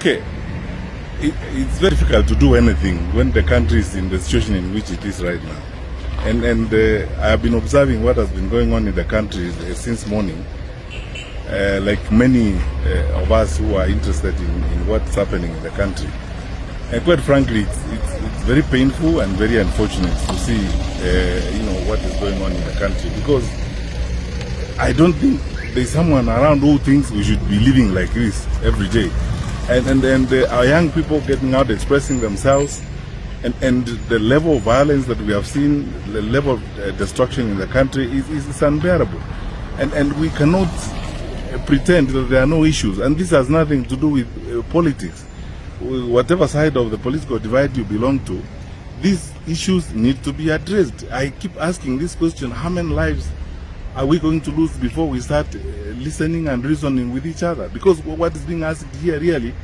Okay, it's very difficult to do anything when the country is in the situation in which it is right now. And I have been observing what has been going on in the country since morning. Like many of us who are interested in what's happening in the country. And quite frankly, it's very painful and very unfortunate to see what is going on in the country, because I don't think there's someone around who thinks we should be living like this every day. And our young people getting out, expressing themselves, and the level of violence that we have seen, the level of destruction in the country is unbearable. And we cannot pretend that there are no issues. And this has nothing to do with politics. Whatever side of the political divide you belong to, these issues need to be addressed. I keep asking this question: how many lives are we going to lose before we start listening and reasoning with each other? Because what is being asked here really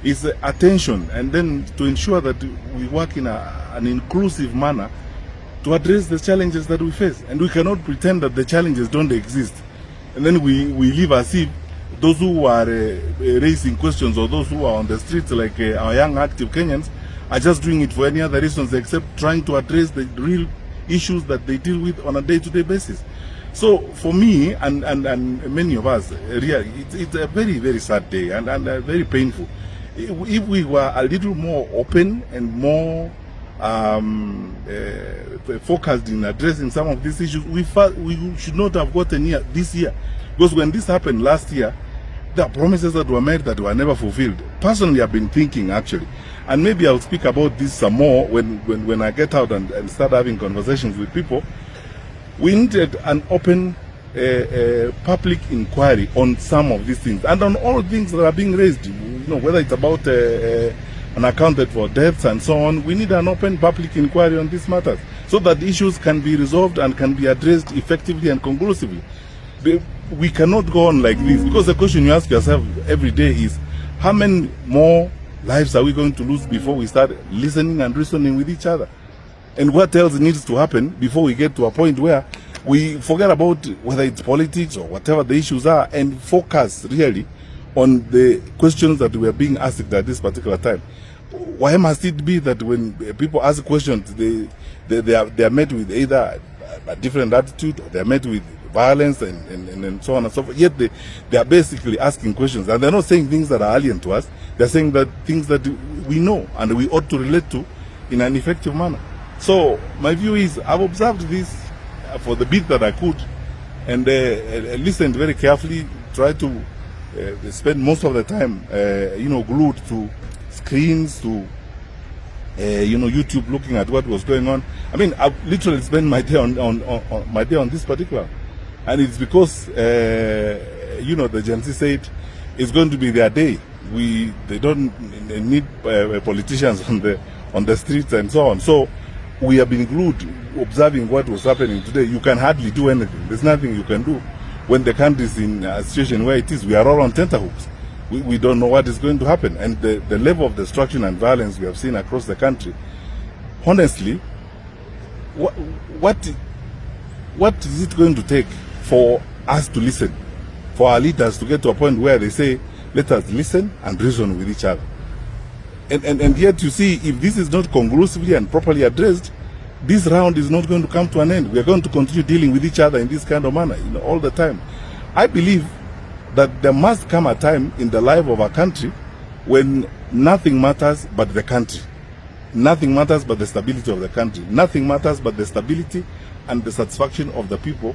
is attention, and then to ensure that we work in an inclusive manner to address the challenges that we face. And we cannot pretend that the challenges don't exist, and then we live as if those who are raising questions, or those who are on the streets, like our young active Kenyans, are just doing it for any other reasons except trying to address the real issues that they deal with on a day-to-day basis. So for me and many of us, really, it's a very, very sad day and very painful. If we were a little more open and more focused in addressing some of these issues, we should not have gotten here this year. Because when this happened last year, there are promises that were made that were never fulfilled. Personally, I've been thinking, actually, and maybe I'll speak about this some more when I get out and start having conversations with people. We needed an open public inquiry on some of these things, and on all things that are being raised, whether it's about unaccounted for deaths and so on. We need an open public inquiry on these matters so that issues can be resolved and can be addressed effectively and conclusively. We cannot go on like this, because the question you ask yourself every day is: how many more lives are we going to lose before we start listening and reasoning with each other? And what else needs to happen before we get to a point where we forget about whether it's politics or whatever the issues are, and focus really on the questions that we are being asked at this particular time? Why must it be that when people ask questions, they are met with either a different attitude, or they are met with violence and so on and so forth? Yet they are basically asking questions, and they're not saying things that are alien to us. They're saying that things that we know and we ought to relate to in an effective manner. So my view is, I've observed this for the bit that I could, and listened very carefully, tried to spend most of the time glued to screens, to YouTube, looking at what was going on. I mean, I've literally spent my day on this particular, and it's because the Gen Z said it's going to be their day. They don't need politicians on the streets and so on. So we have been glued, observing what was happening today. You can hardly do anything. There's nothing you can do when the country is in a situation where it is. We are all on tenterhooks. We don't know what is going to happen, and the level of destruction and violence we have seen across the country. Honestly, what is it going to take for us to listen, for our leaders to get to a point where they say, let us listen and reason with each other? And yet, you see, if this is not conclusively and properly addressed, this round is not going to come to an end. We are going to continue dealing with each other in this kind of manner, all the time. I believe that there must come a time in the life of a country when nothing matters but the country. Nothing matters but the stability of the country. Nothing matters but the stability and the satisfaction of the people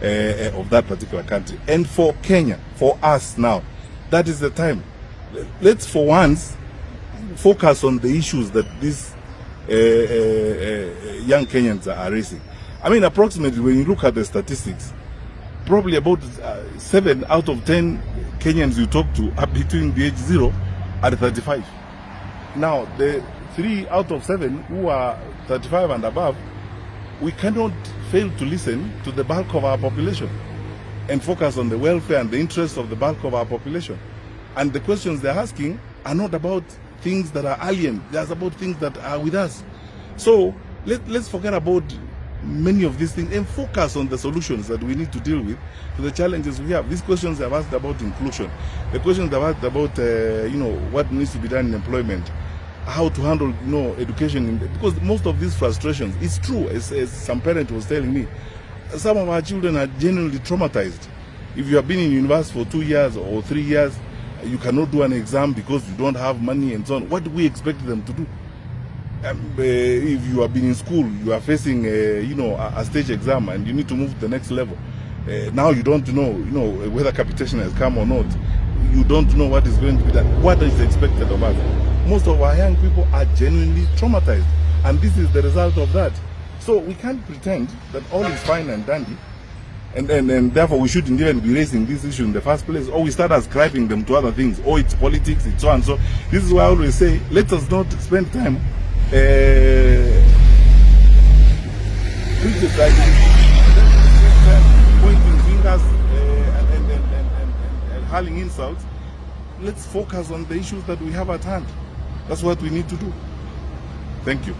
of that particular country. And for Kenya, for us now, that is the time. Let's for once focus on the issues that these young Kenyans are raising. I mean, approximately, when you look at the statistics, probably about 7 out of 10 Kenyans you talk to are between the age 0 and 35. Now, the 3 out of 7 who are 35 and above, we cannot fail to listen to the bulk of our population and focus on the welfare and the interests of the bulk of our population. And the questions they're asking are not about things that are alien. They're about things that are with us. So let's forget about many of these things and focus on the solutions that we need to deal with to the challenges we have. These questions I've asked about inclusion, the questions I've asked about what needs to be done in employment, how to handle education, because most of these frustrations, it's true, as some parent was telling me, some of our children are genuinely traumatized. If you have been in university for 2 years or 3 years, you cannot do an exam because you don't have money and so on. What do we expect them to do? If you have been in school, you are facing a stage exam and you need to move to the next level. Now you don't know whether capitation has come or not. You don't know what is going to be done. What is expected of us? Most of our young people are genuinely traumatized, and this is the result of that. So we can't pretend that all is fine and dandy, and therefore we shouldn't even be raising this issue in the first place, or we start ascribing them to other things. Oh, it's politics, it's so and so. This is why I always say, let us not spend time criticizing, pointing fingers and hurling insults. Let's focus on the issues that we have at hand. That's what we need to do. Thank you.